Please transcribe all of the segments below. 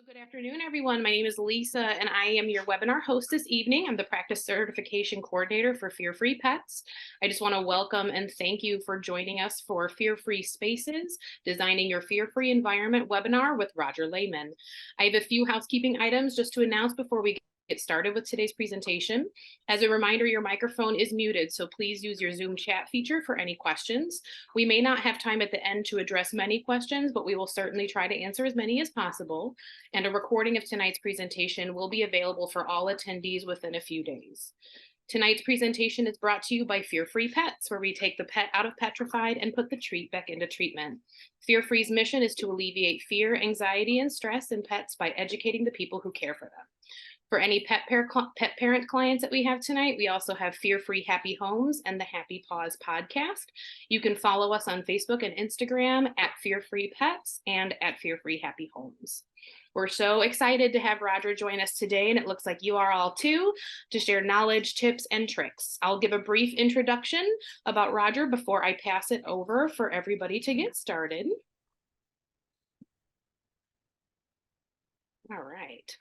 Good afternoon, everyone. My name is Lisa, and I am your webinar host this evening. I'm the Practice Certification Coordinator for Fear-Free Pets. I just want to welcome and thank you for joining us for Fear-Free Spaces, Designing Your Fear-Free Environment webinar with Roger Layman. I have a few housekeeping items just to announce before we get started with today's presentation. As a reminder, your microphone is muted, so please use your Zoom chat feature for any questions. We may not have time at the end to address many questions, but we will certainly try to answer as many as possible. And a recording of tonight's presentation will be available for all attendees within a few days. Tonight's presentation is brought to you by Fear-Free Pets, where we take the pet out of petrified and put the treat back into treatment. Fear-Free's mission is to alleviate fear, anxiety, and stress in pets by educating the people who care for them. For any pet parent clients that we have tonight, we also have Fear-Free Happy Homes and the Happy Paws podcast. You can follow us on Facebook and Instagram at Fear-Free Pets and at Fear-Free Happy Homes. We're so excited to have Roger join us today, and it looks like you are all too, to share knowledge, tips, and tricks. I'll give a brief introduction about Roger before I pass it over for everybody to get started. All right.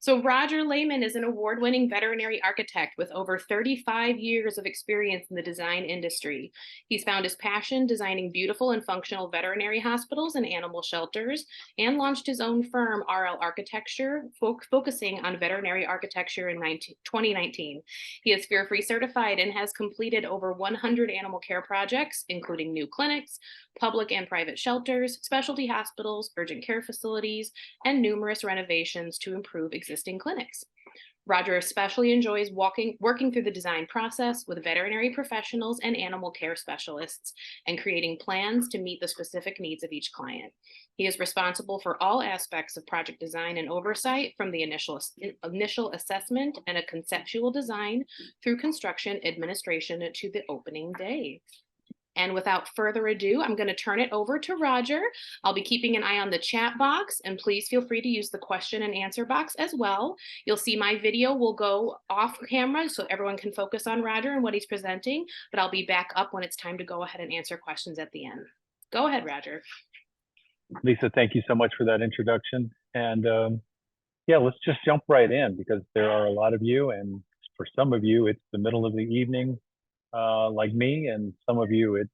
So Roger Layman is an award-winning veterinary architect with over 35 years of experience in the design industry. He's found his passion designing beautiful and functional veterinary hospitals and animal shelters, and launched his own firm, RL Architecture, focusing on veterinary architecture in 2019. He is Fear-Free certified and has completed over 100 animal care projects, including new clinics, public and private shelters, specialty hospitals, urgent care facilities, and numerous renovations to improve existing clinics. Roger especially enjoys working through the design process with veterinary professionals and animal care specialists and creating plans to meet the specific needs of each client. He is responsible for all aspects of project design and oversight, from the initial assessment and a conceptual design through construction administration to the opening day. And without further ado, I'm going to turn it over to Roger. I'll be keeping an eye on the chat box, and please feel free to use the question and answer box as well. You'll see my video will go off camera so everyone can focus on Roger and what he's presenting, but I'll be back up when it's time to go ahead and answer questions at the end. Go ahead, Roger. Lisa, thank you so much for that introduction. And yeah, let's just jump right in, because there are a lot of you, and for some of you, it's the middle of the evening, like me, and some of you it's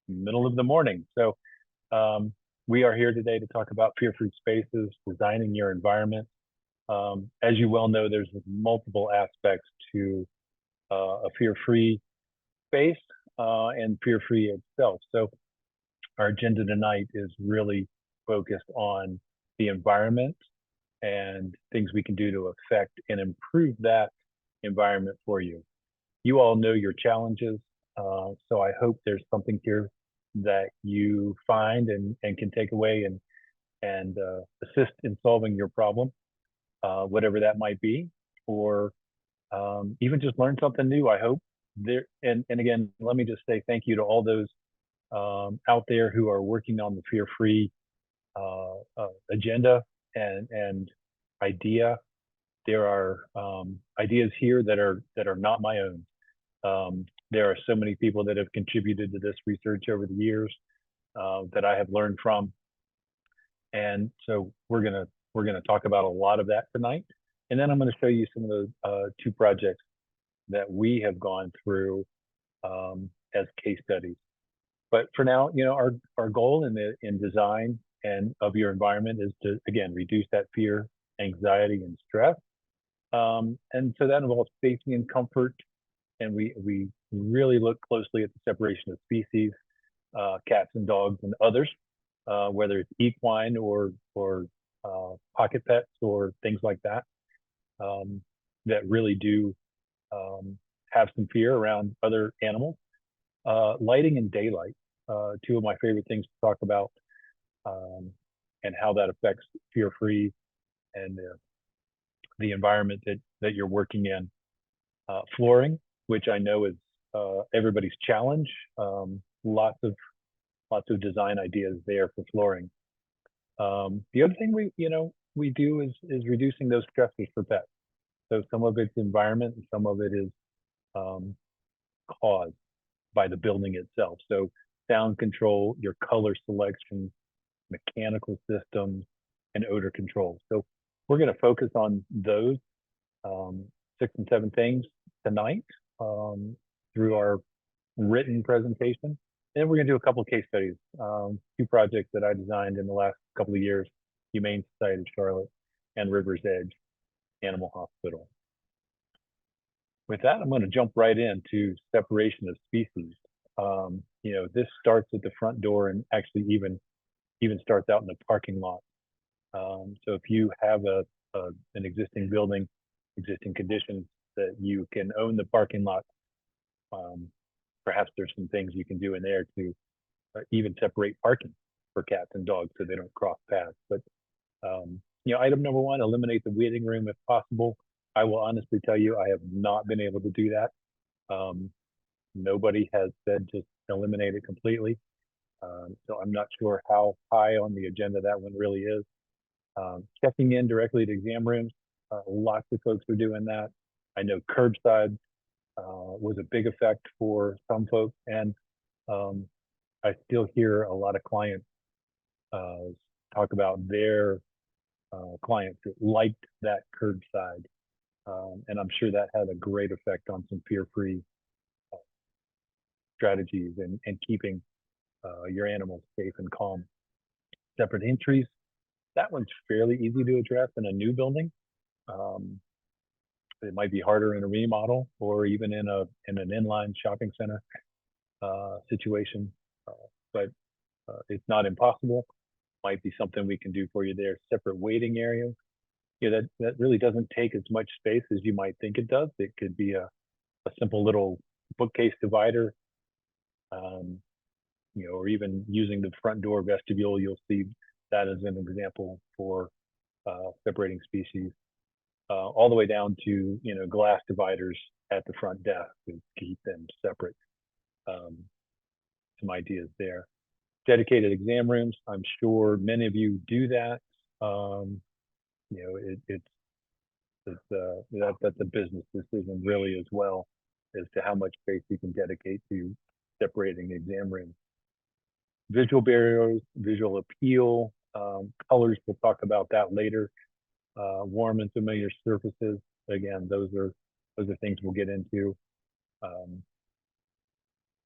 middle of the morning. So we are here today to talk about fear-free spaces, designing your environment. As you well know, there's multiple aspects to a fear-free space and fear-free itself. So our agenda tonight is really focused on the environment and things we can do to affect and improve that environment for you. You all know your challenges, so I hope there's something here that you find and can take away and assist in solving your problem, whatever that might be, or even just learn something new, I hope. And again, let me just say thank you to all those out there who are working on the fear-free agenda and idea. There are ideas here that are not my own. There are so many people that have contributed to this research over the years that I have learned from, and so we're gonna talk about a lot of that tonight. And then I'm going to show you some of the two projects that we have gone through as case studies. But for now, you know, our goal in design and of your environment is to, again, reduce that fear, anxiety, and stress. And so that involves safety and comfort. And we really look closely at the separation of species, cats and dogs and others, whether it's equine or pocket pets or things like that, that really do have some fear around other animals. Lighting and daylight, two of my favorite things to talk about, and how that affects fear-free and the environment that you're working in. Flooring, which I know is everybody's challenge. Lots of design ideas there for flooring. The other thing we do is reducing those stressors for pets. So some of it's environment and some of it is caused by the building itself. So sound control, your color selection, mechanical systems, and odor control. So We're going to focus on those 6 and 7 things tonight through our written presentation. And we're going to do a couple of case studies, 2 projects that I designed in the last couple of years, Humane Society of Charlotte and River's Edge Animal Hospital. With that, I'm going to jump right into separation of species. This starts at the front door and actually even starts out in the parking lot. So if you have an existing building, existing conditions that you can own the parking lot, perhaps there's some things you can do in there to even separate parking for cats and dogs so they don't cross paths. But item number 1, eliminate the waiting room if possible. I will honestly tell you, I have not been able to do that. Nobody has said just eliminate it completely. So I'm not sure how high on the agenda that one really is. Checking in directly to exam rooms, lots of folks are doing that. I know curbside was a big effect for some folks, and I still hear a lot of clients talk about their clients that liked that curbside, and I'm sure that had a great effect on some fear-free strategies and keeping your animals safe and calm. Separate entries, that one's fairly easy to address in a new building. It might be harder in a remodel or even in an inline shopping center situation, but it's not impossible. Might be something we can do for you there. Separate waiting areas. That really doesn't take as much space as you might think it does. It could be a simple little bookcase divider, or even using the front door vestibule. You'll see that as an example for separating species, all the way down to glass dividers at the front desk to keep them separate. Some ideas there. Dedicated exam rooms. I'm sure many of you do that. That's a business decision really as well as to how much space you can dedicate to separating exam rooms. Visual barriers, visual appeal, colors, we'll talk about that later. Warm and familiar surfaces, again, those are things we'll get into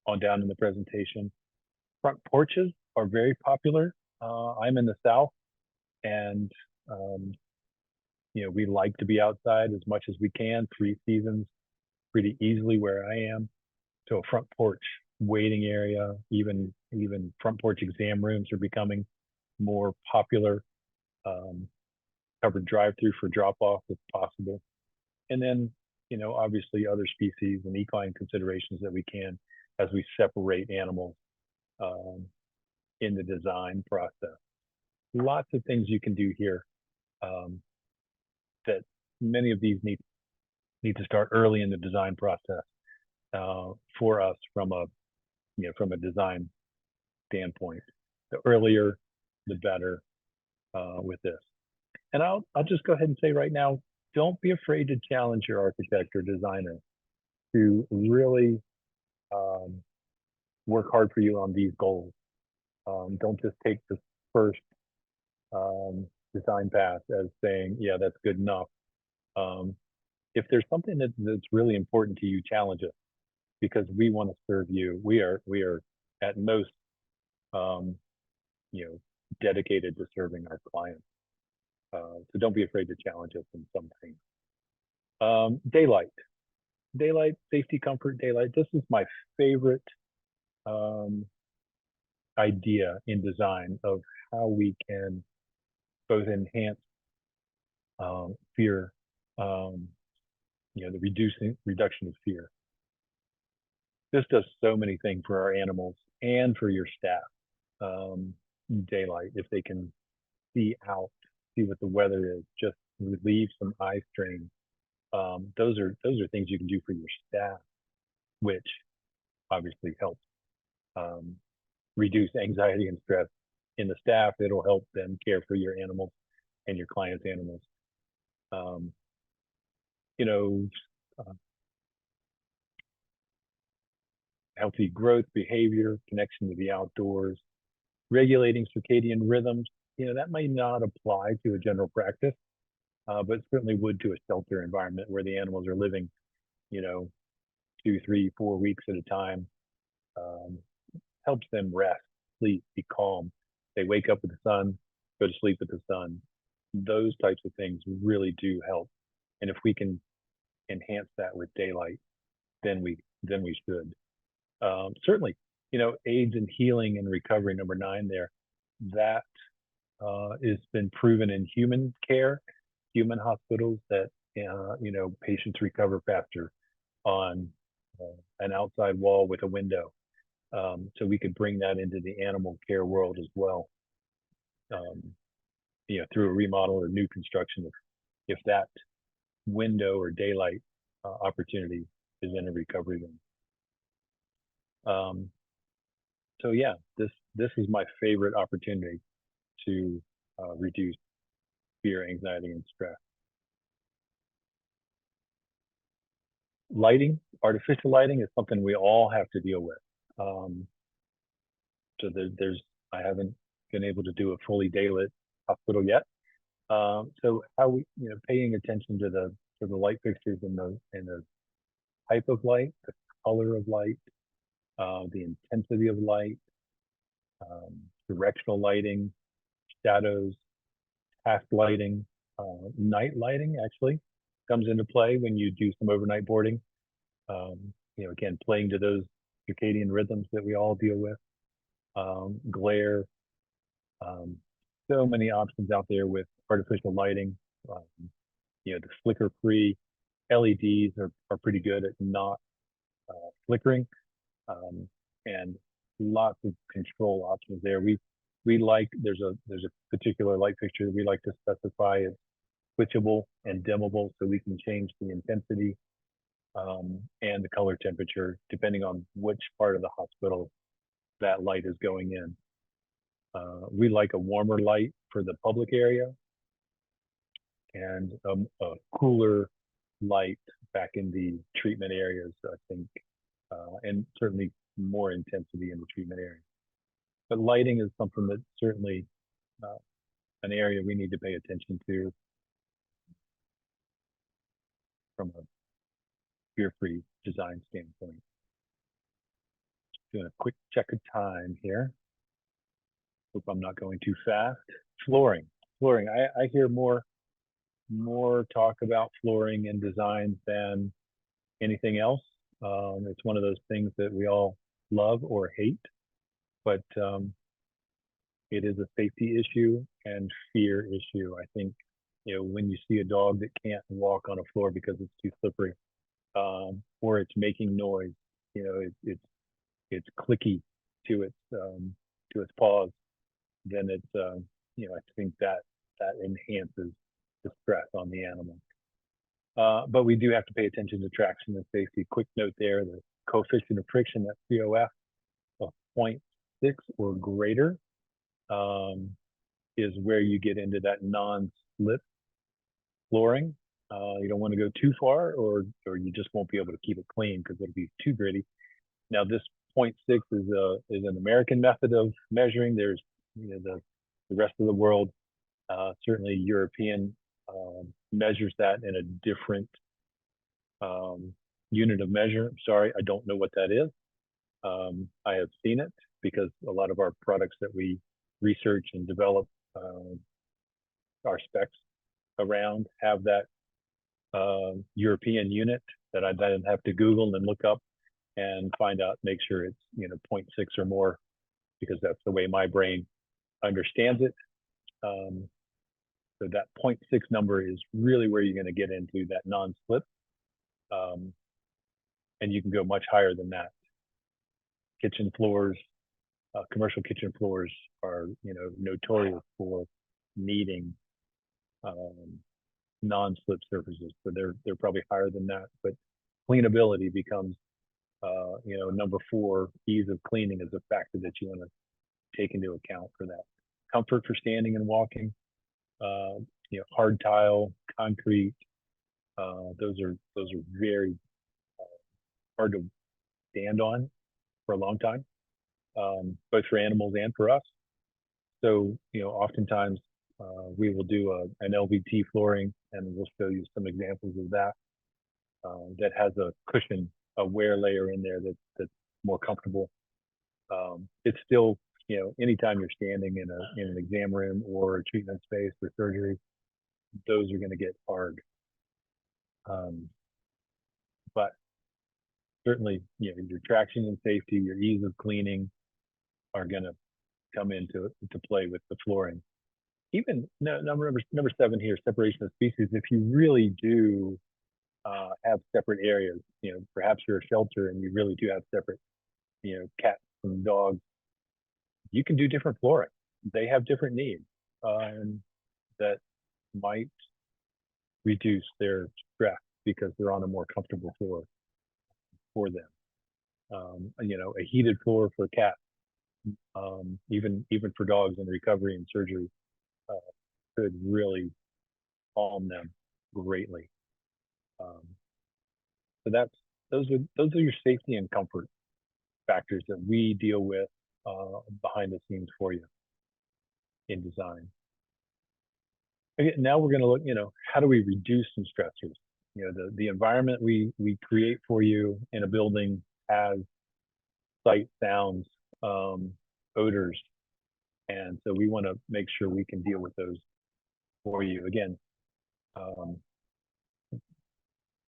on down in the presentation. Front porches are very popular. I'm in the South, and we like to be outside as much as we can, 3 seasons pretty easily where I am. So a front porch waiting area, even front porch exam rooms are becoming more popular. Covered drive-through for drop-off if possible. And then, obviously other species and equine considerations that we can as we separate animals in the design process. Lots of things you can do here that many of these need to start early in the design process for us from a design standpoint. The earlier, the better with this. And I'll just go ahead and say right now, don't be afraid to challenge your architect or designer to really work hard for you on these goals. Don't just take the first design path as saying, yeah, that's good enough. If there's something that's really important to you, challenge it, because we want to serve you. We are at most, dedicated to serving our clients. So don't be afraid to challenge us in some things. Daylight, safety, comfort, daylight. This is my favorite idea in design of how we can both enhance fear, the reduction of fear. This does so many things for our animals and for your staff. Daylight, if they can see out, see what the weather is, just relieve some eye strain. Those are things you can do for your staff, which obviously helps reduce anxiety and stress in the staff. It'll help them care for your animals and your clients' animals. Healthy growth, behavior, connection to the outdoors, regulating circadian rhythms. That might not apply to a general practice, but certainly would to a shelter environment where the animals are living, 2, 3, 4 weeks at a time. Um, Helps them rest, sleep, be calm. They wake up with the sun, go to sleep with the sun. Those types of things really do help. And if we can enhance that with daylight, then we should. Certainly, aids in healing and recovery, number 9 there, that has been proven in human care, human hospitals that, patients recover faster on an outside wall with a window. So we could bring that into the animal care world as well, um, through a remodel or new construction. If that window or daylight opportunity is in a recovery room. So yeah, this is my favorite opportunity to reduce fear, anxiety, and stress. Lighting, artificial lighting is something we all have to deal with. So I haven't been able to do a fully daylit hospital yet. So how we, paying attention to the light fixtures and the type of light, the color of light, the intensity of light, directional lighting, shadows, task lighting, night lighting actually comes into play when you do some overnight boarding. Again, playing to those circadian rhythms that we all deal with. Glare, so many options out there with artificial lighting. The flicker-free LEDs are pretty good at not flickering, and lots of control options there. We like there's a particular light fixture that we like to specify as switchable and dimmable, so we can change the intensity and the color temperature depending on which part of the hospital that light is going in. We like a warmer light for the public area and a cooler light back in the treatment areas, I think, and certainly more intensity in the treatment area. But lighting is something that's certainly an area we need to pay attention to from a fear-free design standpoint. Doing a quick check of time here. Hope I'm not going too fast. Flooring. I hear more talk about flooring and design than anything else. It's one of those things that we all love or hate, but it is a safety issue and fear issue. I think, when you see a dog that can't walk on a floor because it's too slippery, or it's making noise, it's clicky to its paws, then it's, I think that enhances the stress on the animal. But we do have to pay attention to traction and safety. Quick note there, the coefficient of friction, that COF of 0.6 or greater, is where you get into that non-slip flooring. You don't want to go too far, or you just won't be able to keep it clean because it'll be too gritty. Now, this 0.6 is an American method of measuring. There's the rest of the world, certainly European, measures that in a different unit of measure. Sorry, I don't know what that is. I have seen it because a lot of our products that we research and develop our specs around have that European unit that I then have to Google and look up and find out, make sure it's 0.6 or more, because that's the way my brain understands it. So that 0.6 number is really where you're going to get into that non-slip, and you can go much higher than that. Kitchen floors, commercial kitchen floors are notorious for needing non-slip surfaces, so they're probably higher than that. But cleanability becomes number 4. Ease of cleaning is a factor that you want to take into account for that. Comfort for standing and walking, hard tile, concrete, those are very hard to stand on for a long time, both for animals and for us. So oftentimes We will do an LVT flooring, and we'll show you some examples of that. That has a cushion, a wear layer in there that's more comfortable. It's still, anytime you're standing in an exam room or a treatment space for surgery, those are going to get hard. But certainly, your traction and safety, your ease of cleaning are going to come into play with the flooring. Even number 7 here, separation of species. If you really do have separate areas, perhaps you're a shelter and you really do have separate, cats and dogs, you can do different flooring. They have different needs that might reduce their stress because they're on a more comfortable floor for them. A heated floor for cats, even for dogs in recovery and surgery, could really calm them greatly. So those are your safety and comfort factors that we deal with behind the scenes for you in design. Again, now we're going to look, how do we reduce some stressors? The environment we create for you in a building has sight, sounds, odors, and so we want to make sure we can deal with those for you. Again,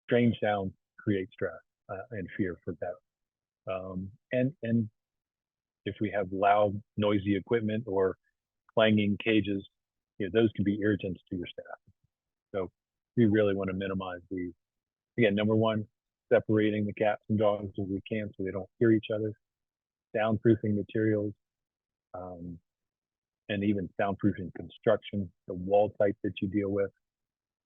strange sounds create stress and fear for pets. And if we have loud, noisy equipment or clanging cages, those can be irritants to your staff. So we really want to minimize these. Again, number 1, separating the cats and dogs as we can so they don't hear each other. Soundproofing materials, and even soundproofing construction, the wall type that you deal with,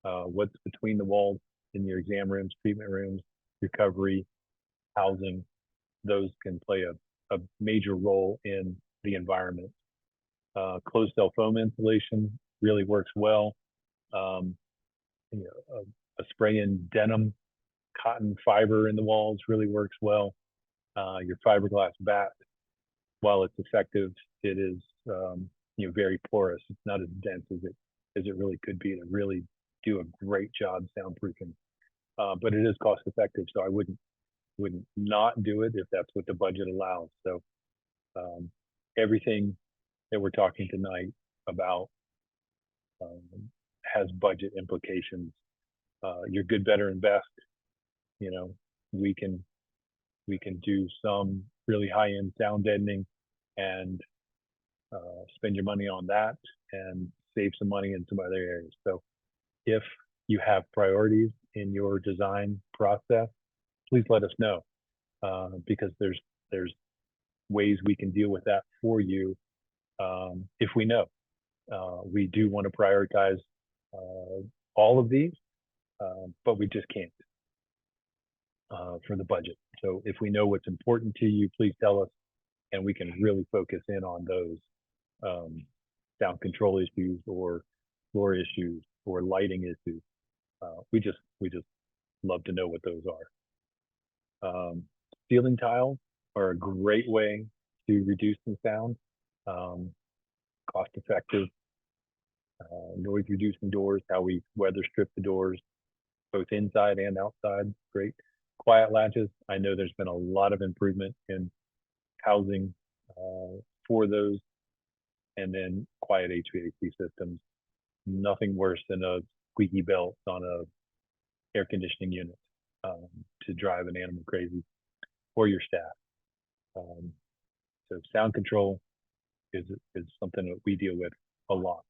what's between the walls in your exam rooms, treatment rooms, recovery, housing. Those can play a major role in the environment. Closed cell foam insulation really works well. A spray-in denim, cotton fiber in the walls really works well. Your fiberglass bat, while it's effective, it is very porous. It's not as dense as it really could be to really do a great job soundproofing. But it is cost effective, so I wouldn't not do it if that's what the budget allows. So everything that we're talking tonight about has budget implications. Your good, better, and best. We can do some really high-end sound deadening and spend your money on that and save some money in some other areas. So if you have priorities in your design process, please let us know, because there's ways we can deal with that for you if we know. We do want to prioritize all of these, but we just can't for the budget. So if we know what's important to you, please tell us, and we can really focus in on those sound control issues or floor issues or lighting issues. We just love to know what those are. Ceiling tiles are a great way to reduce the sound. Cost effective. Noise reducing doors, how we weather strip the doors, both inside and outside. Great. Quiet latches. I know there's been a lot of improvement in housing for those. And then quiet HVAC systems. Nothing worse than a squeaky belt on a air conditioning unit to drive an animal crazy or your staff. So sound control is something that we deal with a lot.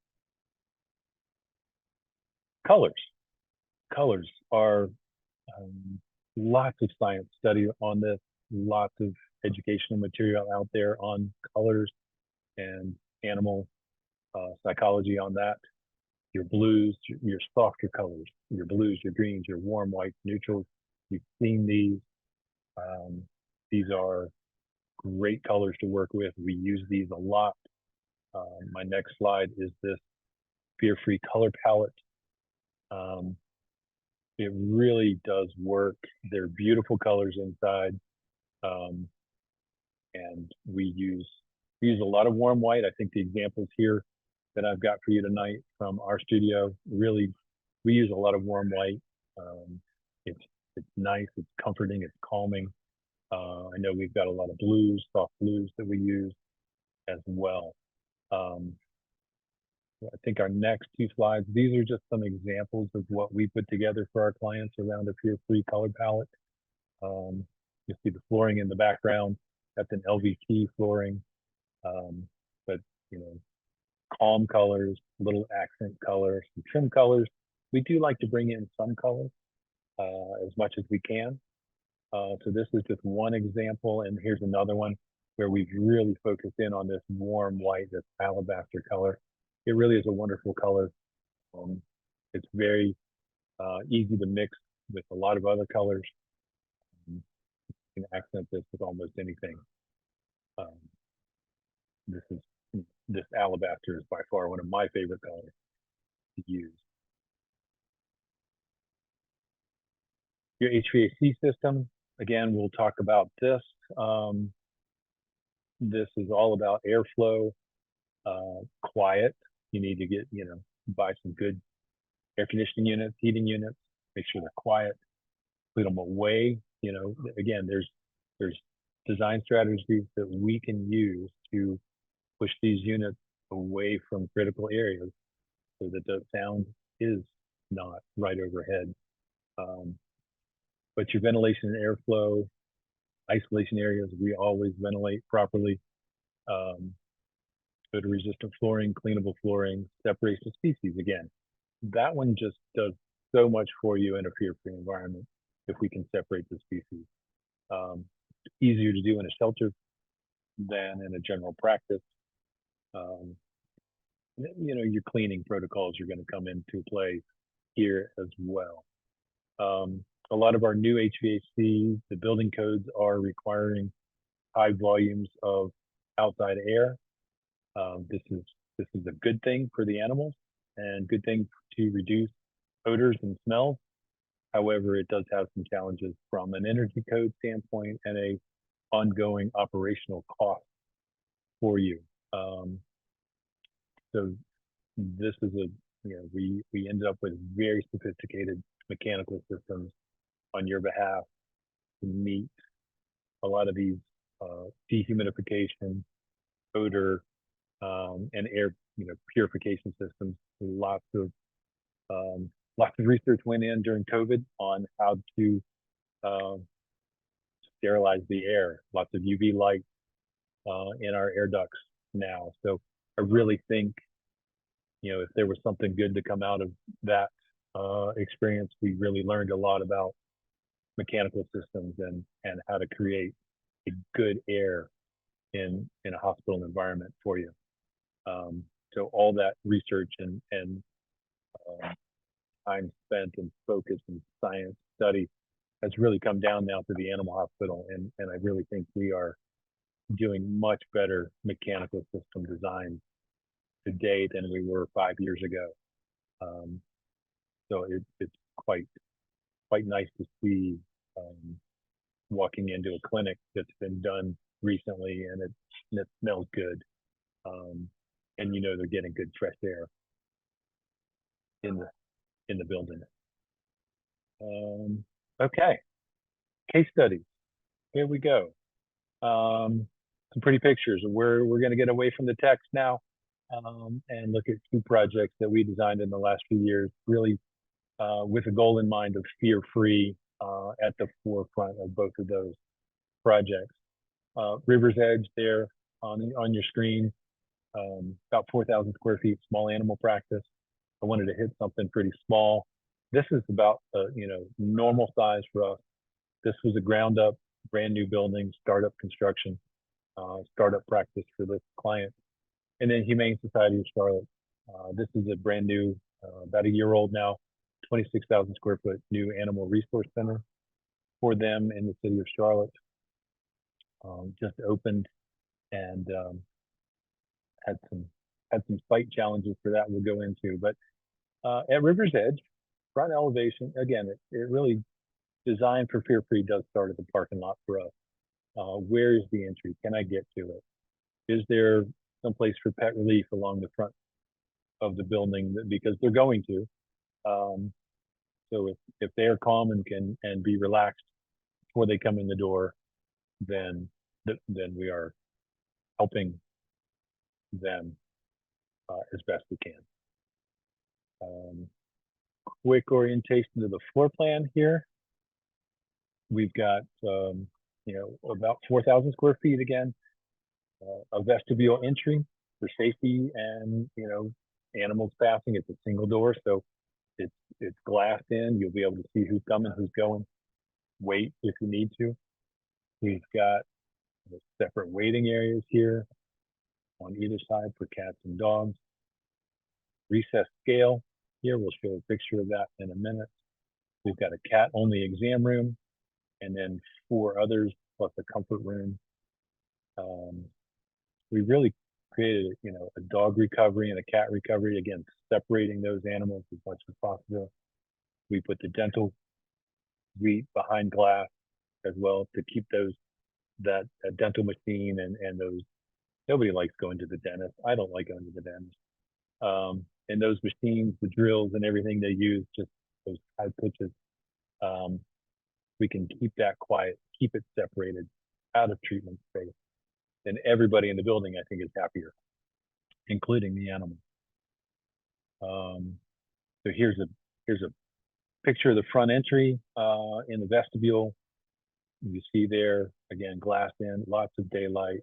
Colors are lots of science study on this, lots of educational material out there on colors and animal psychology on that. Your blues, your softer colors, your blues, your greens, your warm whites, neutrals. You've seen these. These are great colors to work with. We use these a lot. My next slide is this fear-free color palette. It really does work. They're beautiful colors inside. And we use a lot of warm white. I think the examples here that I've got for you tonight from our studio. Really, we use a lot of warm white. It's nice, it's comforting, it's calming. I know we've got a lot of blues, soft blues that we use as well. I think our next two slides, these are just some examples of what we put together for our clients around a fear-free color palette. You see the flooring in the background. That's an LVT flooring, but you know, calm colors, little accent colors, some trim colors. We do like to bring in some color as much as we can. So this is just one example, and here's another one where we've really focused in on this warm white, this alabaster color. It really is a wonderful color. It's very easy to mix with a lot of other colors. You can accent this with almost anything. This alabaster is by far one of my favorite colors to use. Your HVAC system, again, we'll talk about this. This is all about airflow, quiet. You need to get, buy some good air conditioning units, heating units, make sure they're quiet, put them away. Again, there's design strategies that we can use to push these units away from critical areas so that the sound is not right overhead. But your ventilation and airflow, isolation areas, we always ventilate properly. Odor resistant flooring, cleanable flooring, separation of species. Again, that one just does so much for you in a fear-free environment if we can separate the species. Easier to do in a shelter than in a general practice. Your cleaning protocols are going to come into play here as well. A lot of our new HVAC, the building codes are requiring high volumes of outside air. This is a good thing for the animals and good thing to reduce odors and smells. However, it does have some challenges from an energy code standpoint and a ongoing operational cost for you. So this is we ended up with very sophisticated mechanical systems on your behalf to meet a lot of these dehumidification, odor, and air purification systems. Lots of research went in during COVID on how to sterilize the air. Lots of UV light in our air ducts now. So I really think if there was something good to come out of that experience, we really learned a lot about mechanical systems and how to create a good air in a hospital environment for you. So all that research and time spent and focus and science study has really come down now to the animal hospital, and I really think we are doing much better mechanical system design today than we were 5 years ago. So it's quite nice to see walking into a clinic that's been done recently and it smells good, and they're getting good fresh air in the building. Okay, case studies. Here we go. Some pretty pictures. We're going to get away from the text now and look at 2 projects that we designed in the last few years, really with a goal in mind of fear-free at the forefront of both of those projects. River's Edge there on your screen, about 4,000 square feet, small animal practice. I wanted to hit something pretty small. This is about normal size for us. This was a ground up, brand new building, startup construction, startup practice for this client. And then Humane Society of Charlotte. This is a brand new, about a year old now, 26,000 square foot new animal resource center for them in the city of Charlotte. Just opened and had some site challenges for that we'll go into. But at River's Edge, front elevation, again, it really designed for fear-free does start at the parking lot for us. Where is the entry? Can I get to it? Is there someplace for pet relief along the front of the building because they're going to. So if they are calm and can be relaxed before they come in the door, then we are helping them as best we can. Quick orientation to the floor plan here. We've got about 4,000 square feet again, a vestibule entry for safety and animals passing. It's a single door, so it's glassed in. You'll be able to see who's coming, who's going. Wait if you need to. We've got separate waiting areas here on either side for cats and dogs. Recessed scale here. We'll show a picture of that in a minute. We've got a cat-only exam room, and then 4 others plus a comfort room. We really created, a dog recovery and a cat recovery. Again, separating those animals as much as possible. We put the dental suite behind glass as well to keep that dental machine and those. Nobody likes going to the dentist. I don't like going to the dentist. And those machines, the drills and everything they use, just those high pitches, we can keep that quiet, keep it separated out of treatment space. And everybody in the building, I think, is happier, including the animals. So here's a picture of the front entry in the vestibule. You see there, again, glassed in, lots of daylight,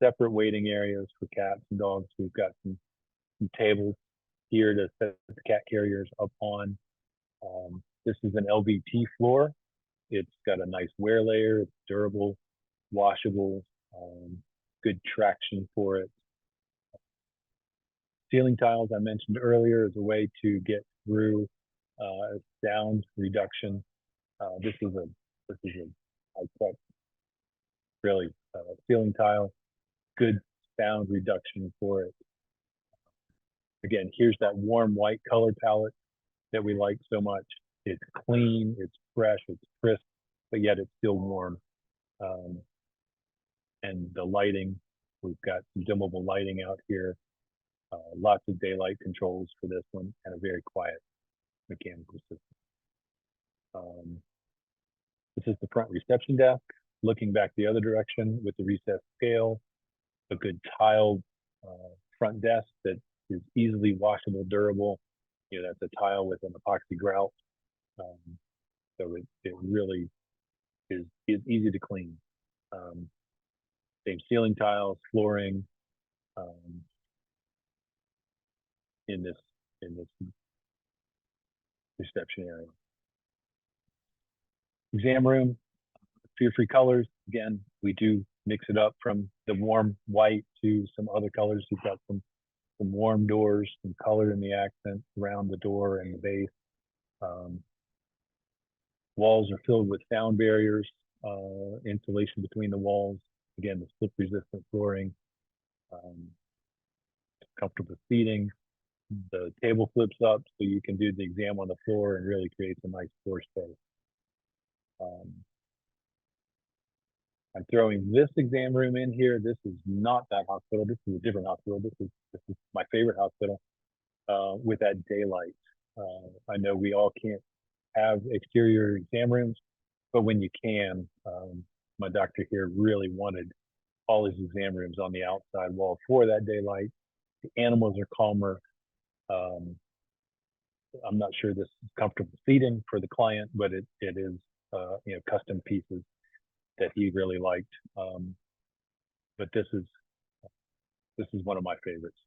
separate waiting areas for cats and dogs. We've got some tables here to set the cat carriers up on. This is an LVT floor. It's got a nice wear layer. It's durable, washable, good traction for it. Ceiling tiles I mentioned earlier is a way to get through sound reduction. This is a high-tech, really ceiling tile. Good sound reduction for it. Again, here's that warm white color palette that we like so much. It's clean, it's fresh, it's crisp, but yet it's still warm. And the lighting, we've got some dimmable lighting out here. Lots of daylight controls for this one, and a very quiet mechanical system. This is the front reception desk. Looking back the other direction with the recessed scale, a good tiled front desk that is easily washable, durable. That's a tile with an epoxy grout. So it really is easy to clean. Same ceiling tiles, flooring in this reception area. Exam room, fear-free colors. Again, we do mix it up from the warm white to some other colors. You've got some warm doors, some color in the accent around the door and the base. Walls are filled with sound barriers, insulation between the walls. Again, the slip-resistant flooring, comfortable seating. The table flips up so you can do the exam on the floor and really creates a nice floor space. I'm throwing this exam room in here. This is not that hospital. This is a different hospital. This is my favorite hospital with that daylight. I know we all can't have exterior exam rooms, but when you can, my doctor here really wanted all his exam rooms on the outside wall for that daylight. The animals are calmer. I'm not sure this is comfortable seating for the client, but it is custom pieces that he really liked. But this is one of my favorites.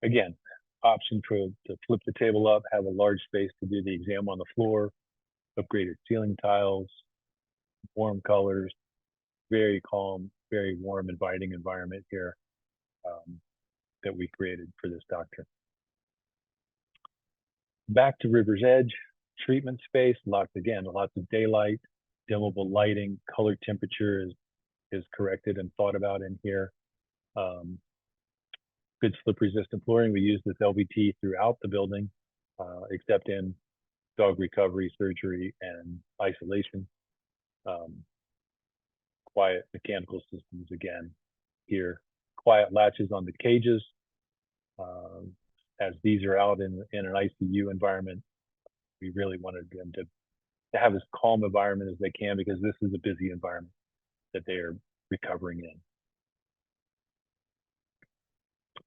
Again, option to flip the table up, have a large space to do the exam on the floor, upgraded ceiling tiles, warm colors, very calm, very warm, inviting environment here that we created for this doctor. Back to River's Edge, treatment space, lots of daylight, dimmable lighting, color temperature is corrected and thought about in here. Good slip resistant flooring. We use this LVT throughout the building, except in dog recovery, surgery, and isolation. Quiet mechanical systems again here. Quiet latches on the cages. as these are out in an ICU environment, we really wanted them to have as calm environment as they can, because this is a busy environment that they are recovering in.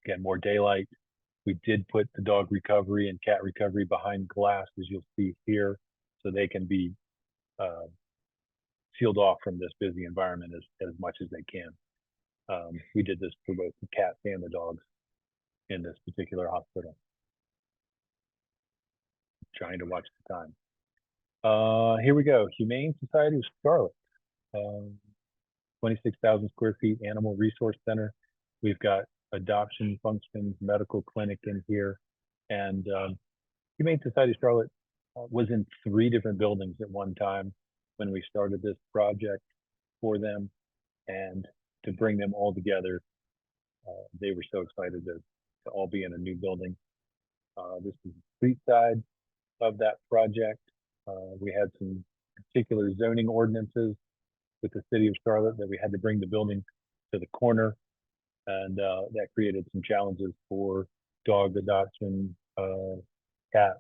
Again, more daylight. We did put the dog recovery and cat recovery behind glass, as you'll see here, so they can be sealed off from this busy environment as much as they can. We did this for both the cats and the dogs in this particular hospital. Trying to watch the time. Here we go. Humane Society of Charlotte. 26,000 square feet animal resource center. We've got adoption functions, medical clinic in here. And Humane Society of Charlotte was in 3 different buildings at one time when we started this project for them. And to bring them all together, they were so excited to all be in a new building. This is the street side of that project. We had some particular zoning ordinances with the city of Charlotte that we had to bring the building to the corner, and that created some challenges for dog adoption, cat.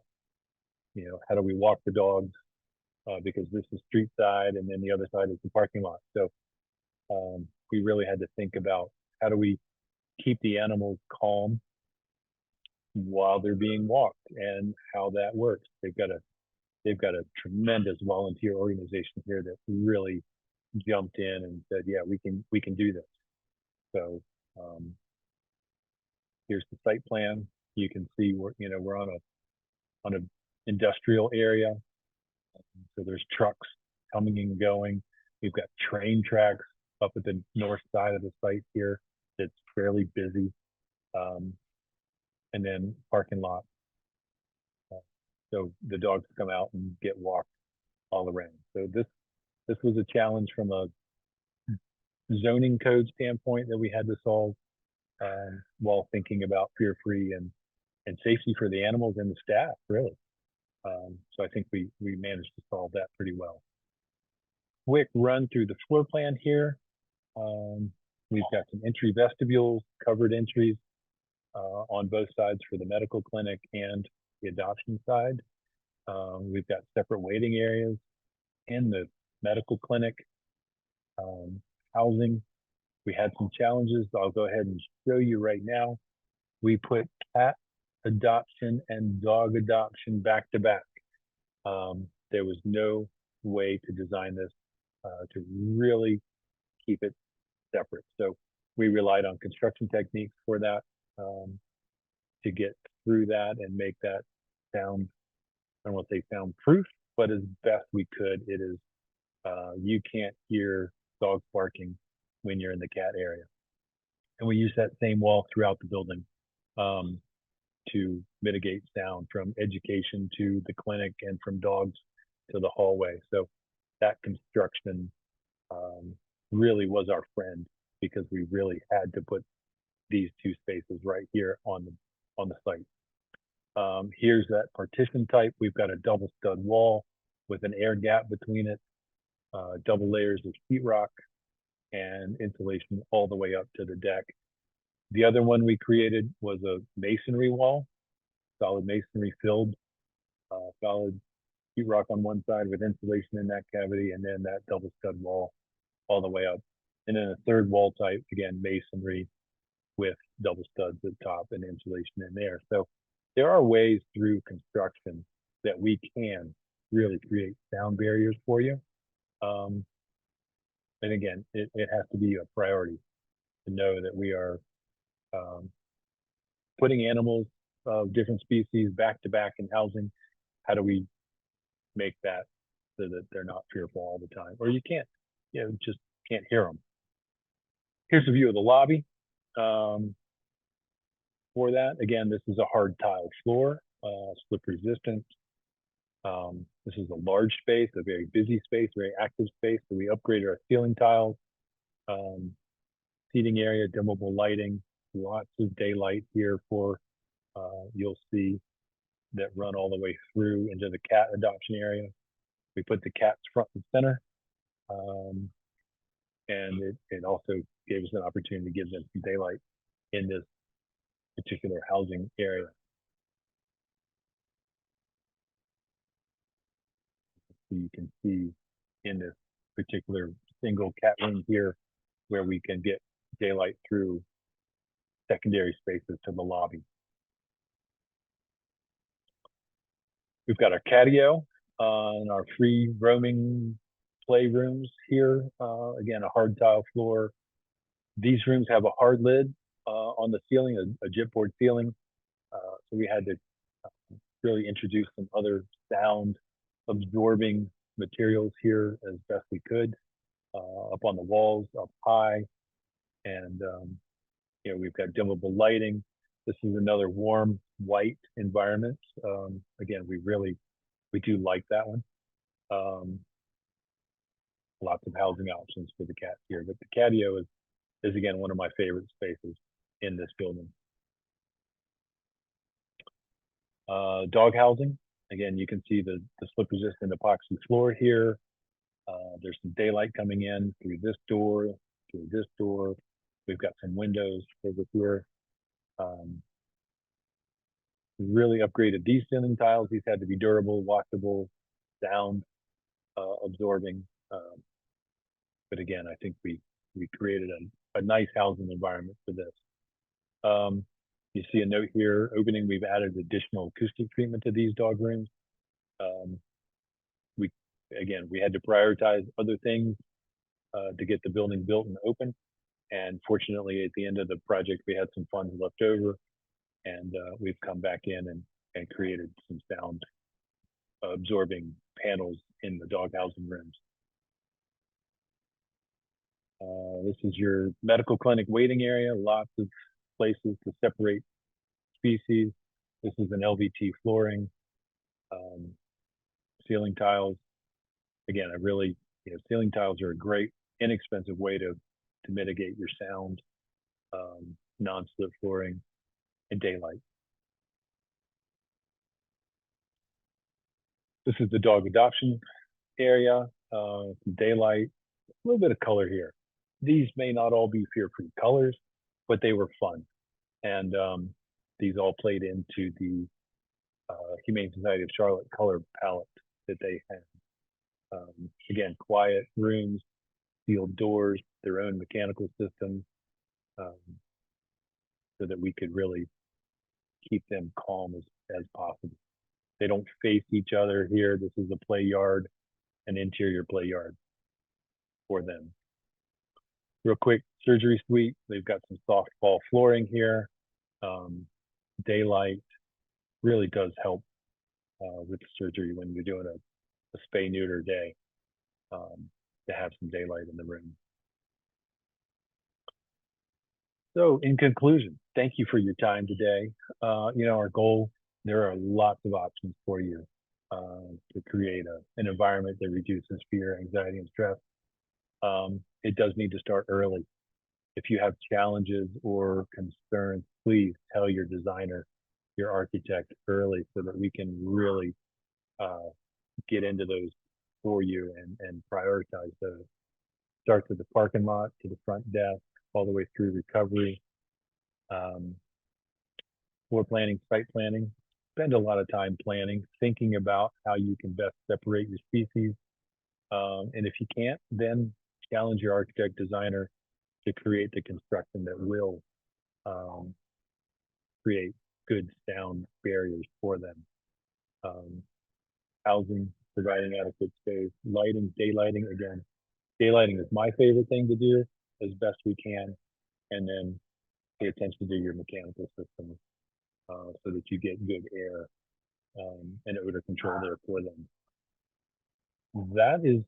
You know, how do we walk the dogs? Because this is street side, and then the other side is the parking lot. So we really had to think about how do we keep the animals calm while they're being walked, and how that works. They've got a tremendous volunteer organization here that really jumped in and said, yeah, we can do this. So here's the site plan. You can see we're on an industrial area. So there's trucks coming and going. We've got train tracks up at the north side of the site here. It's fairly busy. And then parking lot. So the dogs come out and get walked all around. So this was a challenge from a zoning code standpoint that we had to solve while thinking about fear-free and safety for the animals and the staff, really. So I think we managed to solve that pretty well. Quick run through the floor plan here. We've got some entry vestibules, covered entries on both sides for the medical clinic and the adoption side. We've got separate waiting areas in the medical clinic. Housing, we had some challenges. I'll go ahead and show you right now. We put cat adoption and dog adoption back to back. There was no way to design this to really keep it separate. So we relied on construction techniques for that to get through that and make that sound, I don't want to say soundproof, but as best we could. It is, you can't hear dogs barking when you're in the cat area. And we use that same wall throughout the building to mitigate sound from education to the clinic and from dogs to the hallway. So that construction really was our friend, because we really had to put these 2 spaces right here on the site. Here's that partition type. We've got a double stud wall with an air gap between it, double layers of sheetrock and insulation all the way up to the deck. The other one we created was a masonry wall, solid masonry filled, solid sheetrock on one side with insulation in that cavity, and then that double stud wall all the way up. And then a third wall type, again, masonry with double studs at top and insulation in there. So there are ways through construction that we can really create sound barriers for you. And again, it has to be a priority to know that we are putting animals of different species back to back in housing. How do we make that so that they're not fearful all the time, or you can't, just can't hear them? Here's a view of the lobby. For that, again, this is a hard tile floor, slip resistant. This is a large space, a very busy space, very active space. So we upgraded our ceiling tiles, seating area, dimmable lighting, lots of daylight here for, you'll see, that run all the way through into the cat adoption area. We put the cats front and center. And it also gave us an opportunity to give them some daylight in this particular housing area. So you can see in this particular single cat room here where we can get daylight through secondary spaces to the lobby. We've got our catio and our free roaming playrooms here. Again, a hard tile floor. These rooms have a hard lid on the ceiling, a gypboard ceiling. So we had to really introduce some other sound absorbing materials here as best we could, up on the walls, up high. And, you know, we've got dimmable lighting. This is another warm white environment. Again, we do like that one. Lots of housing options for the cats here, but the catio is again one of my favorite spaces in this building. Dog housing. Again, you can see the slip resistant epoxy floor here. There's some daylight coming in through this door, through this door. We've got some windows over here. Really upgraded these ceiling tiles. These had to be durable, washable, sound absorbing. But again, I think we created a nice housing environment for this. You see a note here, opening, we've added additional acoustic treatment to these dog rooms. We had to prioritize other things to get the building built and open. And fortunately, at the end of the project, we had some funds left over, and we've come back in and created some sound absorbing panels in the dog housing rooms. This is your medical clinic waiting area, lots of places to separate species. This is an LVT flooring, ceiling tiles. Again, ceiling tiles are a great, inexpensive way to mitigate your sound, non-slip flooring, and daylight. This is the dog adoption area, daylight, a little bit of color here. These may not all be fear-free colors, but they were fun. And these all played into the Humane Society of Charlotte color palette that they had. Again, quiet rooms, sealed doors, their own mechanical system, so that we could really keep them calm as possible. They don't face each other here. This is a play yard, an interior play yard for them. Real quick, surgery suite. They've got some soft fall flooring here. Daylight really does help with the surgery when you're doing a spay neuter day, to have some daylight in the room. So in conclusion, thank you for your time today. Our goal, there are lots of options for you to create an environment that reduces fear, anxiety, and stress. It does need to start early. If you have challenges or concerns, please tell your designer, your architect early so that we can really get into those for you and prioritize those. Starts at the parking lot to the front desk, all the way through recovery, floor planning, site planning. Spend a lot of time planning, thinking about how you can best separate your species. And if you can't, then challenge your architect designer to create the construction that will create good sound barriers for them. Housing, providing adequate space, lighting, daylighting. Again, daylighting is my favorite thing to do as best we can, and then pay attention to your mechanical system so that you get good air and odor control there for them. That is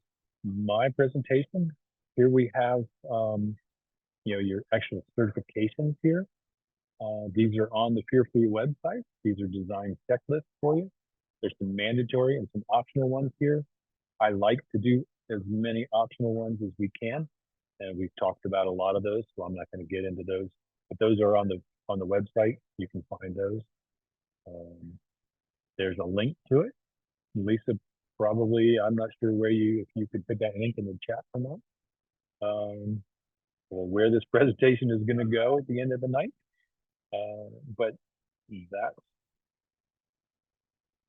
my presentation. Here we have your actual certifications here. These are on the Fear Free website. These are design checklists for you. There's some mandatory and some optional ones here. I like to do as many optional ones as we can, and we've talked about a lot of those, so I'm not going to get into those. But those are on the website. You can find those. There's a link to it. Lisa, probably, I'm not sure if you could put that link in the chat or not, or where this presentation is going to go at the end of the night. But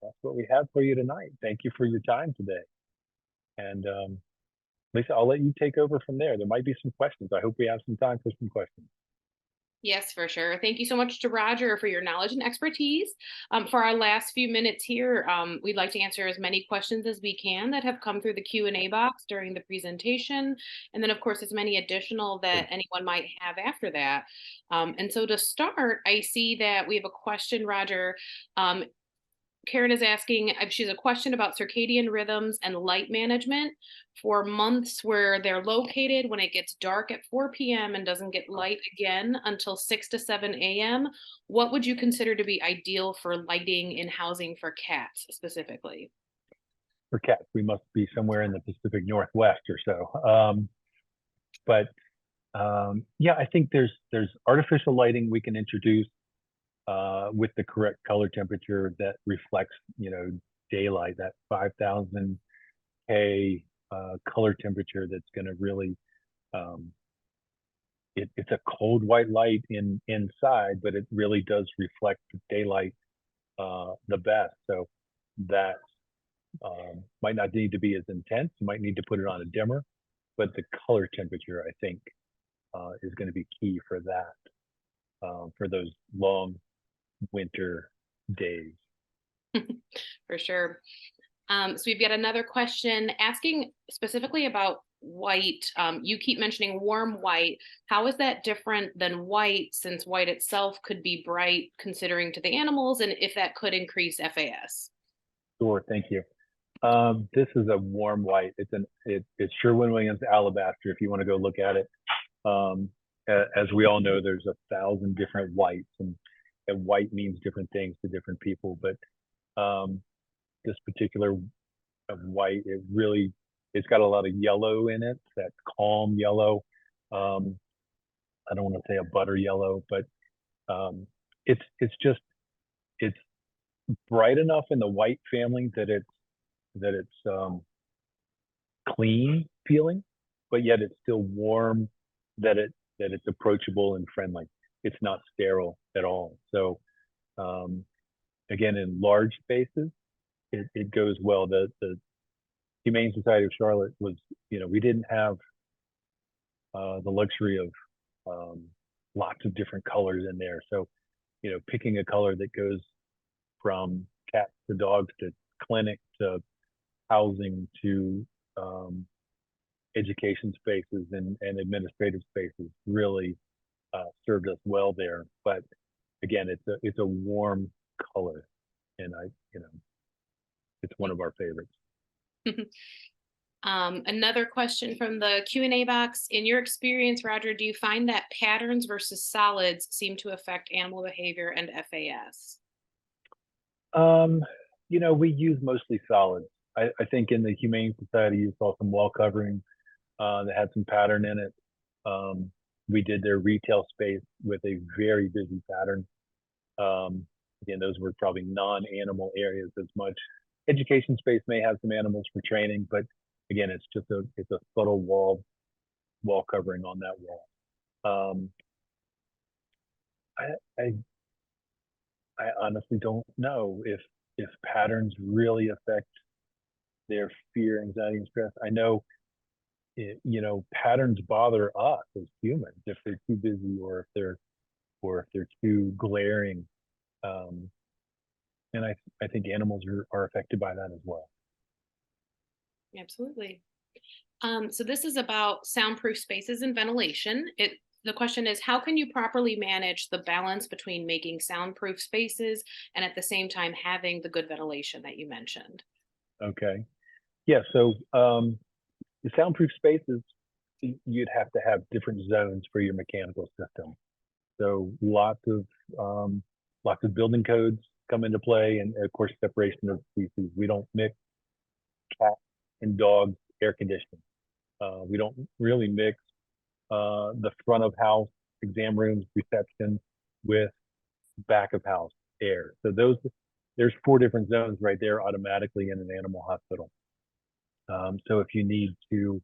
that's what we have for you tonight. Thank you for your time today. And Lisa, I'll let you take over from there. There might be some questions. I hope we have some time for some questions. Yes, for sure. Thank you so much to Roger for your knowledge and expertise. For our last few minutes here, we'd like to answer as many questions as we can that have come through the Q&A box during the presentation. And then, of course, as many additional that anyone might have after that. And so to start, I see that we have a question, Roger. Karen is asking, she's a question about circadian rhythms and light management for months where they're located when it gets dark at 4 p.m. and doesn't get light again until 6 to 7 a.m. What would you consider to be ideal for lighting in housing for cats specifically? For cats, we must be somewhere in the Pacific Northwest or so. Yeah, I think there's artificial lighting we can introduce with the correct color temperature that reflects, daylight, that 5,000 K color temperature that's going to really, it's a cold white light inside, but it really does reflect the daylight the best. So that might not need to be as intense. You might need to put it on a dimmer, but the color temperature, I think, is going to be key for that, for those long winter days. For sure. So we've got another question asking specifically about white. You keep mentioning warm white. How is that different than white, since white itself could be bright considering to the animals, and if that could increase FAS? Sure, thank you. This is a warm white. It's Sherwin-Williams alabaster if you want to go look at it. As we all know, there's 1,000 different whites, and white means different things to different people, but this particular white, it's got a lot of yellow in it, that calm yellow. I don't want to say a butter yellow, but it's bright enough in the white family that it's clean feeling, but yet it's still warm, that it's approachable and friendly. It's not sterile at all. So again, in large spaces, it goes well. The Humane Society of Charlotte was, we didn't have the luxury of lots of different colors in there. So, picking a color that goes from cats to dogs to clinic to housing to education spaces and administrative spaces really served us well there. But again, it's a warm color, and it's one of our favorites. Another question from the Q&A box. In your experience, Roger, do you find that patterns versus solids seem to affect animal behavior and FAS? We use mostly solids. I think in the Humane Society, you saw some wall covering that had some pattern in it. We did their retail space with a very busy pattern. Again, those were probably non-animal areas as much. Education space may have some animals for training, but again, it's a subtle wall covering on that wall. I honestly don't know if patterns really affect their fear, anxiety, and stress. I know, patterns bother us as humans if they're too busy or if they're too glaring. And I think animals are affected by that as well. Absolutely. So this is about soundproof spaces and ventilation. The question is, how can you properly manage the balance between making soundproof spaces and at the same time having the good ventilation that you mentioned? Okay. Yeah, so the soundproof spaces, you'd have to have different zones for your mechanical system. So lots of building codes come into play, and of course separation of species. We don't mix cat and dog air conditioning. We don't really mix the front of house exam rooms reception with back of house air. So there's 4 different zones right there automatically in an animal hospital. So if you need to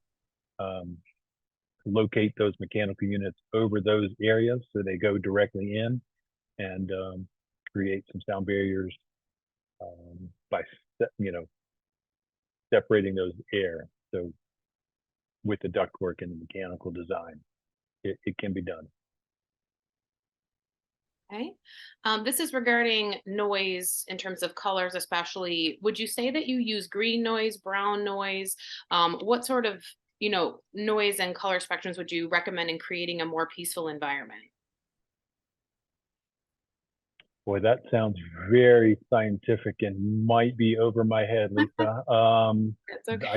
locate those mechanical units over those areas so they go directly in and create some sound barriers by separating those air. So with the ductwork and the mechanical design, it can be done. Okay. This is regarding noise in terms of colors, especially. Would you say that you use green noise, brown noise? What sort of, noise and color spectrums would you recommend in creating a more peaceful environment? Boy, that sounds very scientific and might be over my head, Lisa. That's okay.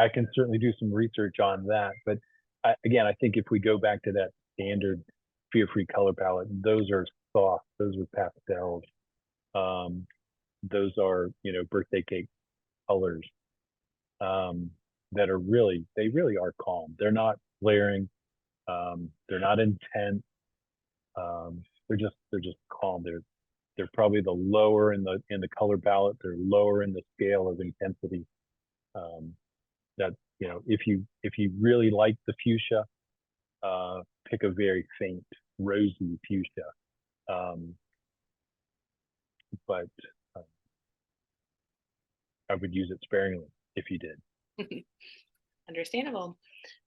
I can certainly do some research on that. But again, I think if we go back to that standard fear-free color palette, those are soft. Those are pastels. Um, those are, birthday cake colors that are they really are calm. They're not glaring. They're not intense. They're just calm. They're probably the lower in the color palette. They're lower in the scale of intensity. Um, that if you really like the fuchsia, pick a very faint rosy fuchsia. But uh, I would use it sparingly if you did. Understandable.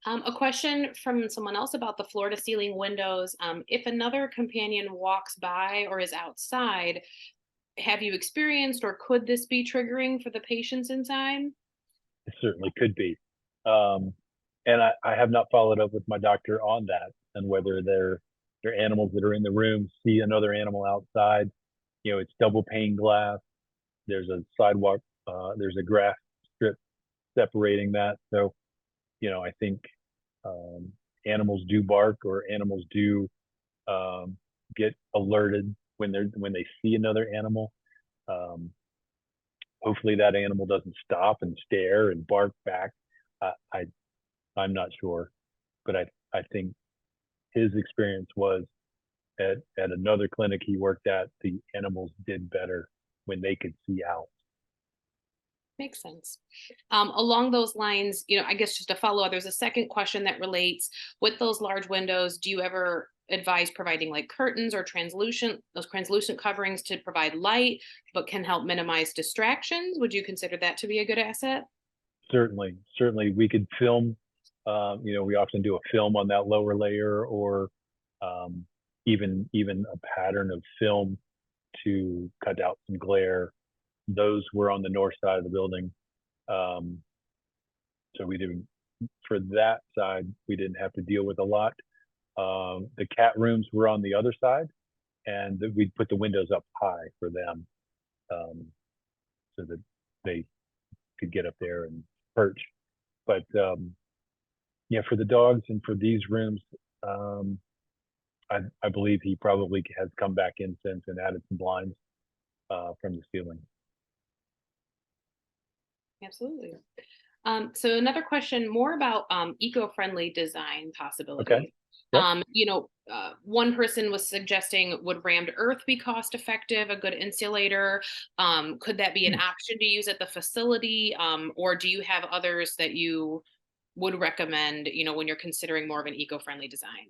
A question from someone else about the floor to ceiling windows. If another companion walks by or is outside, have you experienced or could this be triggering for the patients inside? It certainly could be. Um, and I have not followed up with my doctor on that and whether they're animals that are in the room see another animal outside. It's double pane glass. There's a sidewalk. There's a grass strip separating that. So, I think animals do bark or animals do get alerted when they see another animal. Um, Hopefully that animal doesn't stop and stare and bark back. I I'm not sure, but I think his experience was at another clinic he worked at, the animals did better when they could see out. Makes sense. Along those lines, I guess just to follow up, there's a second question that relates with those large windows. Do you ever advise providing like curtains or those translucent coverings to provide light, but can help minimize distractions? Would you consider that to be a good asset? Certainly, we could film. We often do a film on that lower layer, or um, even a pattern of film to cut out some glare. Those were on the north side of the building, um, so we didn't. For that side, we didn't have to deal with a lot. The cat rooms were on the other side, and we'd put the windows up high for them, um, so that they could get up there and perch. But yeah, for the dogs and for these rooms, um, I believe he probably has come back in since and added some blinds from the ceiling. Absolutely. So another question more about eco-friendly design possibilities. Okay. Yep. One person was suggesting, would rammed earth be cost effective, a good insulator? Could that be an option to use at the facility? Or do you have others that you would recommend, when you're considering more of an eco-friendly design?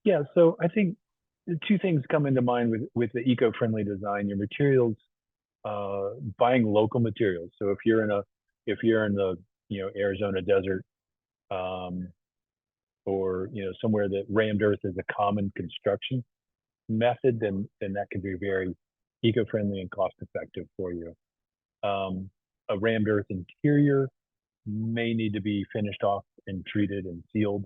Yeah. So I think the two things come into mind with the eco-friendly design. Your materials, buying local materials. So if you're in the Arizona desert, um, or somewhere that rammed earth is a common construction method, then that can be very eco-friendly and cost-effective for you. A rammed earth interior may need to be finished off and treated and sealed,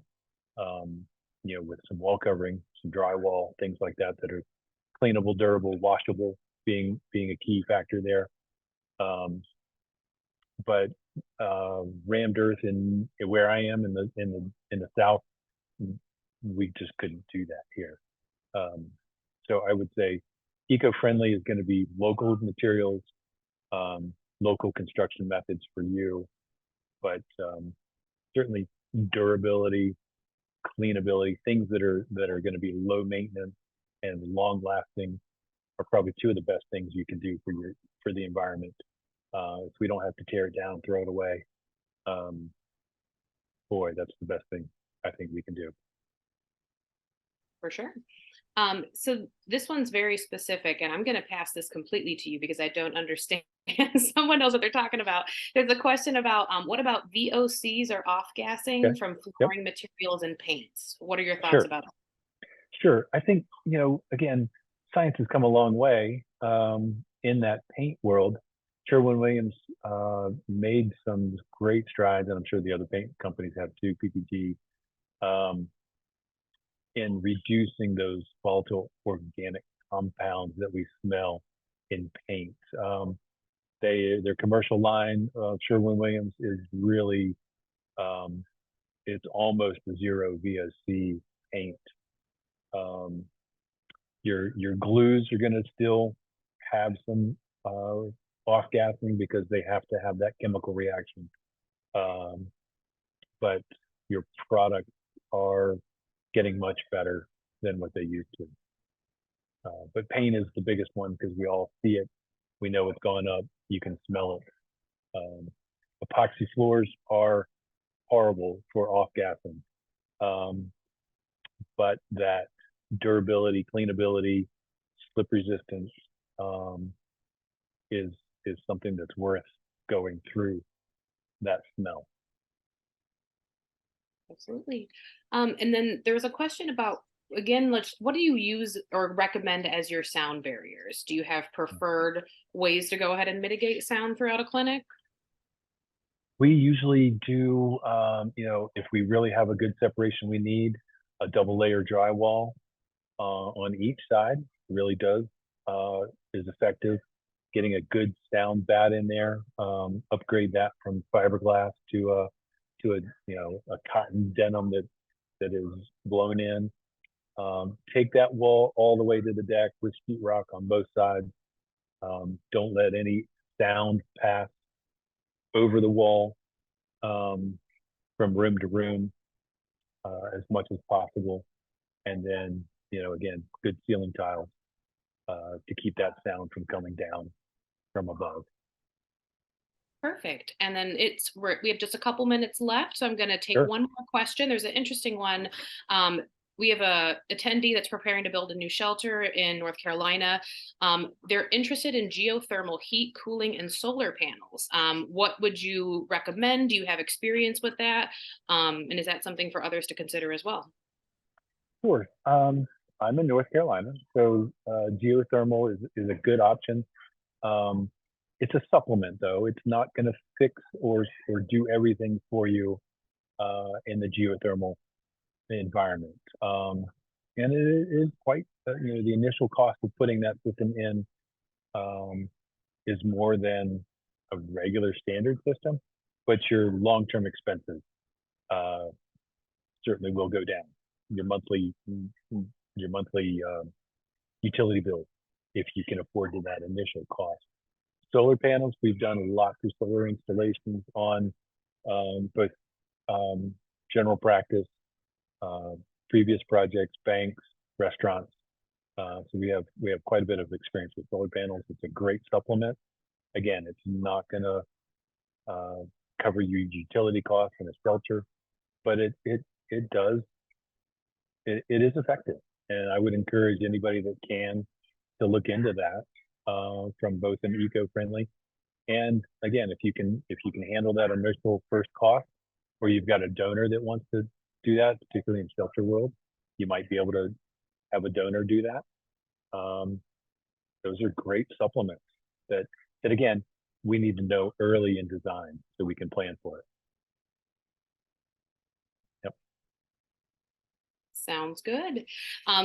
with some wall covering, some drywall, things like that that are cleanable, durable, washable, being a key factor there. Um, but rammed earth in where I am in the south, we just couldn't do that here. So I would say eco-friendly is going to be local materials, local construction methods for you, but certainly durability, cleanability, things that are going to be low maintenance and long lasting are probably two of the best things you can do for the environment. If we don't have to tear it down, throw it away, um, boy, that's the best thing I think we can do. For sure. So this one's very specific, and I'm going to pass this completely to you because I don't understand. Someone knows what they're talking about. There's a question about what about VOCs or off-gassing Okay. from Yep. flooring materials and paints? What are your thoughts Sure. about Sure. I think, again, science has come a long way in that paint world. Sherwin-Williams made some great strides, and I'm sure the other paint companies have too, PPG, um, in reducing those volatile organic compounds that we smell in paint. Their commercial line of Sherwin-Williams is really, um, it's almost a zero VOC paint. Um, your glues are going to still have some off gassing because they have to have that chemical reaction. Um, but your products are getting much better than what they used to. But paint is the biggest one because we all see it. We know it's gone up. You can smell it. Epoxy floors are horrible for off gassing, but that durability, cleanability, slip resistance um, is something that's worth going through that smell. Absolutely. And then there was a question about, again, what do you use or recommend as your sound barriers? Do you have preferred ways to go ahead and mitigate sound throughout a clinic? We usually do, if we really have a good separation, we need a double layer drywall on each side. It really does is effective. Getting a good sound bat in there, upgrade that from fiberglass to a cotton denim that is blown in. Take that wall all the way to the deck with sheetrock on both sides. Don't let any sound pass over the wall from room to room as much as possible. And then, again, good ceiling tiles to keep that sound from coming down from above. Perfect. And then we have just a couple minutes left, so I'm going to take Sure. one more question. There's an interesting one. Um, we have a attendee that's preparing to build a new shelter in North Carolina. They're interested in geothermal heat, cooling, and solar panels. What would you recommend? Do you have experience with that? And is that something for others to consider as well? Sure. I'm in North Carolina, so geothermal is a good option. Um, it's a supplement, though. It's not going to fix or do everything for you in the geothermal environment. And it is quite, the initial cost of putting that system in is more than a regular standard system, but your long-term expenses uh, certainly will go down. Your monthly utility bill, if you can afford to that initial cost. Solar panels, we've done a lot of solar installations on both general practice, uh, previous projects, banks, restaurants. So we have quite a bit of experience with solar panels. It's a great supplement. Again, it's not going to cover your utility costs in a shelter, but it does it is effective, and I would encourage anybody that can to look into that from both an eco-friendly and again, if you can handle that initial first cost, or you've got a donor that wants to do that, particularly in shelter world, you might be able to have a donor do that. Those are great supplements that again we need to know early in design so we can plan for it. Yep. Sounds good.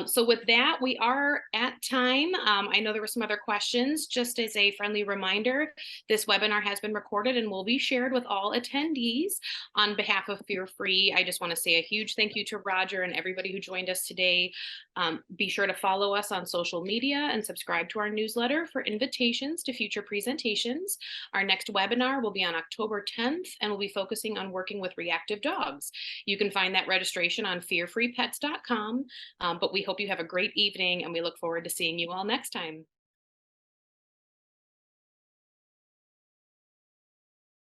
So with that, we are at time. I know there were some other questions. Just as a friendly reminder, this webinar has been recorded and will be shared with all attendees. On behalf of Fear Free, I just want to say a huge thank you to Roger and everybody who joined us today. Be sure to follow us on social media and subscribe to our newsletter for invitations to future presentations. Our next webinar will be on October 10th, and we'll be focusing on working with reactive dogs. You can find that registration on fearfreepets.com. But we hope you have a great evening, and we look forward to seeing you all next time.